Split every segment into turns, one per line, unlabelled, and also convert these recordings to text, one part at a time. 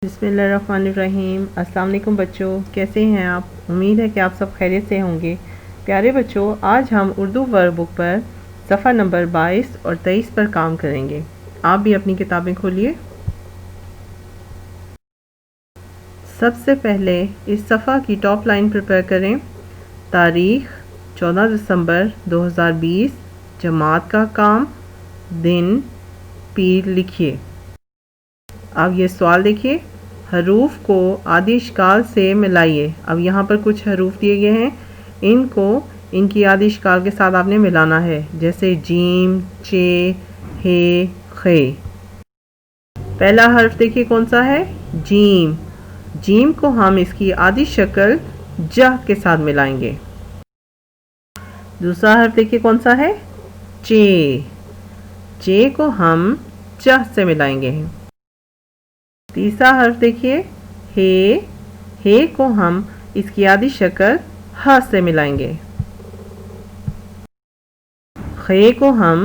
बिस्मिल्लाहिर्रहमानिर्रहीम। अस्सलाम वालेकुम बच्चों, कैसे हैं आप? उम्मीद है कि आप सब खैरियत से होंगे। प्यारे बच्चों, आज हम उर्दू वर्क बुक पर सफ़ा नंबर 22 और 23 पर काम करेंगे। आप भी अपनी किताबें खोलिए। सबसे पहले इस सफ़ा की टॉप लाइन प्रिपेयर करें। तारीख़ 14 दिसंबर 2020, जमात का काम, दिन, पीर लिखिए। अब ये सवाल देखिए, हरूफ को आदि इश्काल से मिलाइए। अब यहाँ पर कुछ हरूफ दिए गए हैं, इनको इनकी आदि इश्काल के साथ आपने मिलाना है, जैसे जीम, चे, हे, खे। पहला हर्फ देखिए कौन सा है? जीम। जीम को हम इसकी आदि शक्ल जह के साथ मिलाएंगे। दूसरा हर्फ देखिए कौन सा है? चे। चे को हम चह से मिलाएंगे। तीसरा हर्फ देखिए हे। हे को हम इसकी आदि शक्ल ह से मिलाएंगे। खे को हम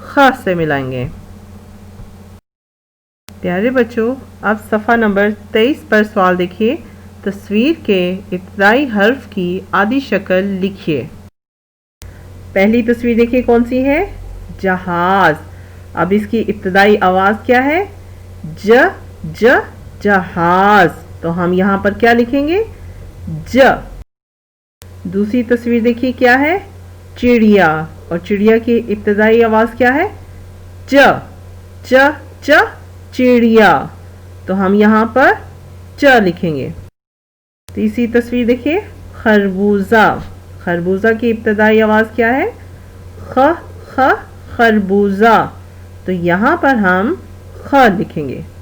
ख से मिलाएंगे। प्यारे बच्चों, अब सफ़ा नंबर 23 पर सवाल देखिए। तस्वीर के इब्तदाई हर्फ की आदि शक्ल लिखिए। पहली तस्वीर देखिए कौन सी है? जहाज। अब इसकी इब्तदाई आवाज़ क्या है? ज ज जहाज। तो हम यहाँ पर क्या लिखेंगे? ज। दूसरी तस्वीर देखिए क्या है? चिड़िया। और चिड़िया की इब्तदाई आवाज़ क्या है? च च च चिड़िया। तो हम यहाँ पर च लिखेंगे। तीसरी तस्वीर देखिए, खरबूजा। खरबूजा की इब्तदाई आवाज़ क्या है? ख ख खरबूजा। तो यहाँ पर हम ख लिखेंगे।